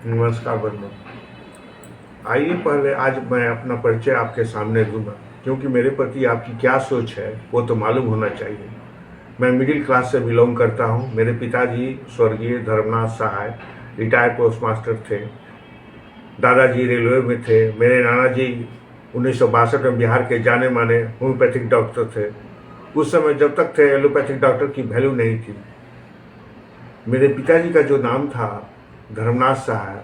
नमस्कार बंधु। आइए पहले आज मैं अपना परिचय आपके सामने दूंगा, क्योंकि मेरे प्रति आपकी क्या सोच है वो तो मालूम होना चाहिए। मैं मिडिल क्लास से बिलोंग करता हूँ। मेरे पिताजी स्वर्गीय धर्मनाथ सहाय रिटायर्ड पोस्ट मास्टर थे। दादाजी रेलवे में थे। मेरे नाना जी 1962 में बिहार के जाने माने होम्योपैथिक डॉक्टर थे। उस समय जब तक थे एलोपैथिक डॉक्टर की वैल्यू नहीं थी। मेरे पिताजी का जो नाम था धर्मनाथ सहाय,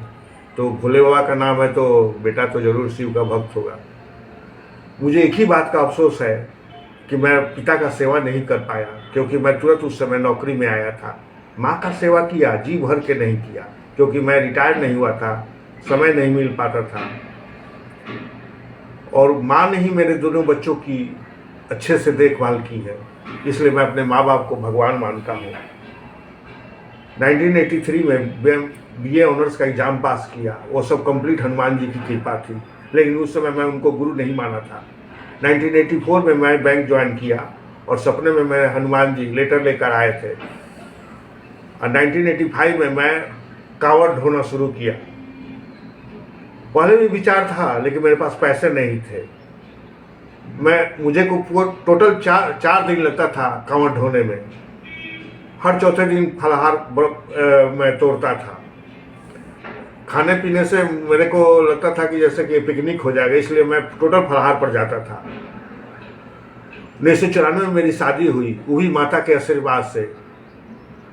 तो भोले बाबा का नाम है तो बेटा तो जरूर शिव का भक्त होगा। मुझे एक ही बात का अफसोस है कि मैं पिता का सेवा नहीं कर पाया, क्योंकि मैं तुरंत उस समय नौकरी में आया था। माँ का सेवा किया, जी भर के नहीं किया, क्योंकि मैं रिटायर नहीं हुआ था, समय नहीं मिल पाता था। और माँ ने ही मेरे दोनों बच्चों की अच्छे से देखभाल की है, इसलिए मैं अपने माँ बाप को भगवान मानता हूँ। 1983 में BA ऑनर्स का एग्जाम पास किया। वो सब कंप्लीट हनुमान जी की कृपा थी, लेकिन उस समय मैं उनको गुरु नहीं माना था। 1984 में मैं बैंक ज्वाइन किया और सपने में मैं हनुमान जी लेटर लेकर आए थे। और 1985 में मैं कांवड़ ढोना शुरू किया। पहले भी विचार था, लेकिन मेरे पास पैसे नहीं थे। मुझे को टोटल चार दिन लगता था कांवड़ ढोने में। हर चौथे दिन फलाहार मैं तोड़ता था। खाने पीने से मेरे को लगता था कि जैसे कि पिकनिक हो जाएगा, इसलिए मैं टोटल फलाहार पर जाता था। 1994 में मेरी शादी हुई, वो भी माता के आशीर्वाद से,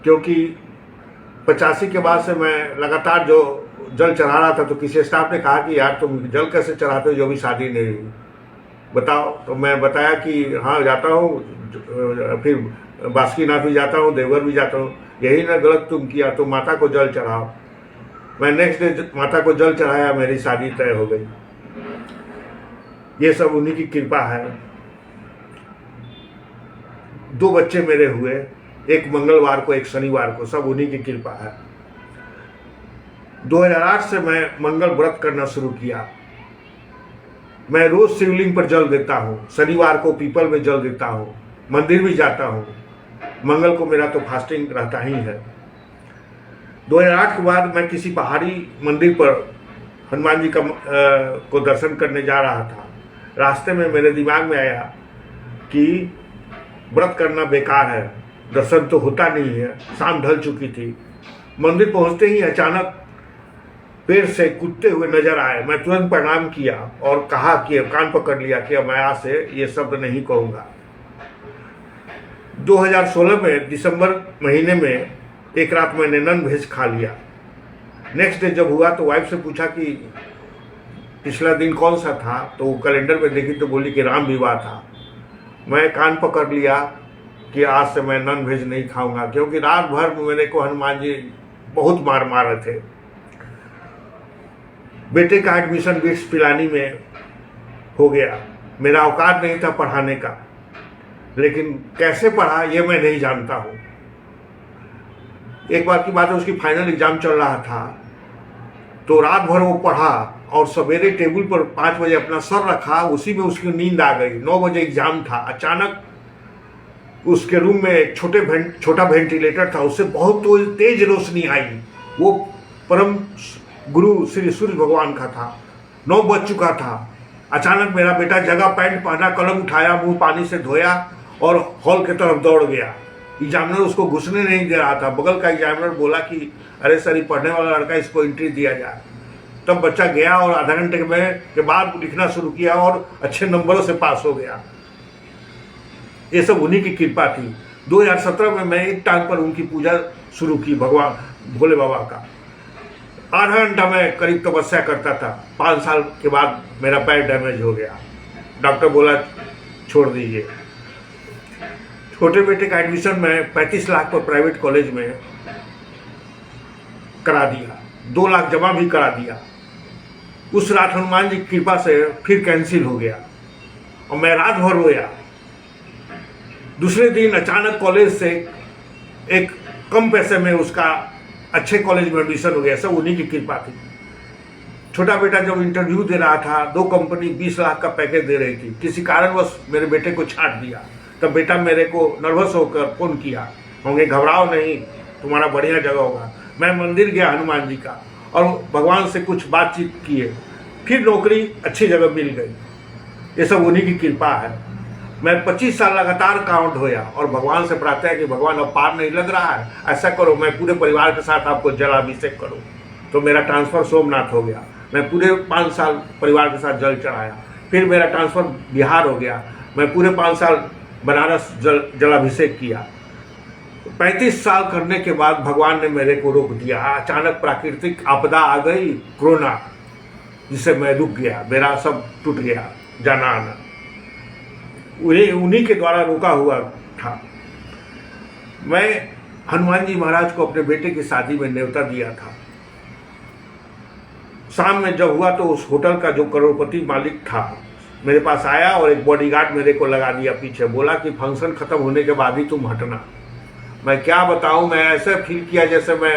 क्योंकि 85 के बाद से मैं लगातार जो जल चढ़ा रहा था, तो किसी स्टाफ ने कहा कि यार तुम जल कैसे चढ़ाते हो जो भी शादी नहीं हुई, बताओ। तो मैं बताया कि हाँ जाता हूँ, फिर बासुकीनाथ भी जाता हूँ, देवघर भी जाता हूँ। यही ना गलत तुम किया, तो माता को जल चढ़ाओ। मैं नेक्स्ट डे माता को जल चढ़ाया, मेरी शादी तय हो गई। ये सब उन्हीं की कृपा है। 2 बच्चे मेरे हुए, एक मंगलवार को एक शनिवार को, सब उन्हीं की कृपा है। 2008 से मैं मंगल व्रत करना शुरू किया। मैं रोज शिवलिंग पर जल देता हूँ, शनिवार को पीपल में जल देता हूँ, मंदिर भी जाता हूँ। मंगल को मेरा तो फास्टिंग रहता ही है। 2008 के बाद मैं किसी पहाड़ी मंदिर पर हनुमान जी को दर्शन करने जा रहा था। रास्ते में मेरे दिमाग में आया कि व्रत करना बेकार है, दर्शन तो होता नहीं है। शाम ढल चुकी थी। मंदिर पहुंचते ही अचानक पेड़ से कूदते हुए नजर आए। मैं तुरंत प्रणाम किया और कहा कि कान पकड़ लिया कि अब मैं आज से ये शब्द नहीं कहूँगा। 2016 में दिसंबर महीने में एक रात मैंने नन वेज खा लिया। नेक्स्ट डे जब हुआ तो वाइफ से पूछा कि पिछला दिन कौन सा था, तो कैलेंडर में देखी तो बोली कि राम विवाह था। मैं कान पकड़ लिया कि आज से मैं नन वेज नहीं खाऊंगा, क्योंकि रात भर मेरे को हनुमान जी बहुत मार रहे थे। बेटे का एडमिशन बिट्स पिलानी में हो गया। मेरा औकात नहीं था पढ़ाने का, लेकिन कैसे पढ़ा ये मैं नहीं जानता हूँ। एक बार की बात है, उसकी फाइनल एग्जाम चल रहा था, तो रात भर वो पढ़ा और सवेरे टेबल पर 5 बजे अपना सर रखा, उसी में उसकी नींद आ गई। 9 बजे एग्जाम था। अचानक उसके रूम में एक छोटा वेंटिलेटर था, उससे बहुत तेज रोशनी आई। वो परम गुरु श्री सूर्य भगवान का था। 9 बज चुका था। अचानक मेरा बेटा जगा, पैंट पहना, कलम उठाया, मुंह पानी से धोया और हॉल की तरफ दौड़ गया। एग्जामिनर उसको घुसने नहीं दे रहा था। बगल का एग्जामिनर बोला कि अरे सर, ये पढ़ने वाला लड़का, इसको एंट्री दिया जाए। तब बच्चा गया और आधा घंटे के बाद लिखना शुरू किया और अच्छे नंबरों से पास हो गया। ये सब उन्हीं की कृपा थी। 2017 में मैं एक टांग पर उनकी पूजा शुरू की, भगवान भोले बाबा का। आधा घंटा मैं करीब तपस्या करता था। 5 साल के बाद मेरा पैर डैमेज हो गया। डॉक्टर बोला छोड़ दीजिए। छोटे बेटे का एडमिशन मैं 35 लाख पर प्राइवेट कॉलेज में करा दिया। 2 लाख जमा भी करा दिया। उस रात हनुमान जी की कृपा से फिर कैंसिल हो गया और मैं रात भर रोया। दूसरे दिन अचानक कॉलेज से एक कम पैसे में उसका अच्छे कॉलेज में एडमिशन हो गया। सब उन्हीं की कृपा थी। छोटा बेटा जब इंटरव्यू दे रहा था, 2 कंपनी 20 लाख का पैकेज दे रही थी। किसी कारणवश मेरे बेटे को छांट दिया। तब बेटा मेरे को नर्वस होकर फोन किया, होंगे घबराओ नहीं, तुम्हारा बढ़िया जगह होगा। मैं मंदिर गया हनुमान जी का और भगवान से कुछ बातचीत किए, फिर नौकरी अच्छी जगह मिल गई। ये सब उन्हीं की कृपा है। मैं 25 साल लगातार काउंट होया और भगवान से प्रार्थना है कि भगवान अब पार नहीं लग रहा है, ऐसा करो मैं पूरे परिवार के साथ आपको जलाभिषेक करूँ। तो मेरा ट्रांसफ़र सोमनाथ हो गया। मैं पूरे 5 साल परिवार के साथ जल चढ़ाया। फिर मेरा ट्रांसफ़र बिहार हो गया। मैं पूरे 5 साल बनारस जलाभिषेक किया। 35 साल करने के बाद भगवान ने मेरे को रोक दिया। अचानक प्राकृतिक आपदा आ गई, कोरोना, जिससे मैं रुक गया, मेरा सब टूट गया, जाना आना उन्हीं के द्वारा रोका हुआ था। मैं हनुमान जी महाराज को अपने बेटे की शादी में न्योता दिया था। शाम में जब हुआ तो उस होटल का जो करोड़पति मालिक था मेरे पास आया और एक बॉडीगार्ड मेरे को लगा दिया पीछे, बोला कि फंक्शन खत्म होने के बाद ही तुम हटना। मैं क्या बताऊं, मैं ऐसे फील किया जैसे मैं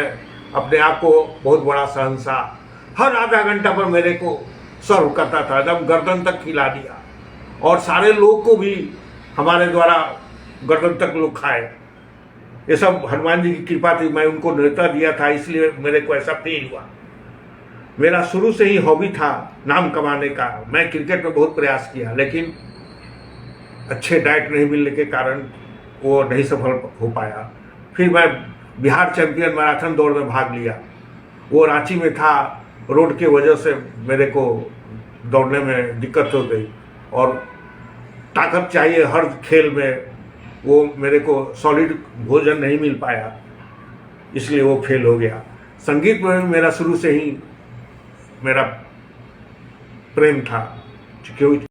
अपने आप को बहुत बड़ा शहंशाह। हर आधा घंटा पर मेरे को सर्व करता था, एकदम गर्दन तक खिला दिया और सारे लोग को भी हमारे द्वारा गर्दन तक लोग खाए। ये सब हनुमान जी की कृपा थी। मैं उनको न्योता दिया था, इसलिए मेरे को ऐसा फील हुआ। मेरा शुरू से ही हॉबी था नाम कमाने का। मैं क्रिकेट में बहुत प्रयास किया, लेकिन अच्छे डाइट नहीं मिलने के कारण वो नहीं सफल हो पाया। फिर मैं बिहार चैंपियन मैराथन दौड़ में भाग लिया। वो रांची में था, रोड की वजह से मेरे को दौड़ने में दिक्कत हो गई और ताकत चाहिए हर खेल में, वो मेरे को सॉलिड भोजन नहीं मिल पाया, इसलिए वो फेल हो गया। संगीत में मेरा शुरू से ही मेरा प्रेम था, क्योंकि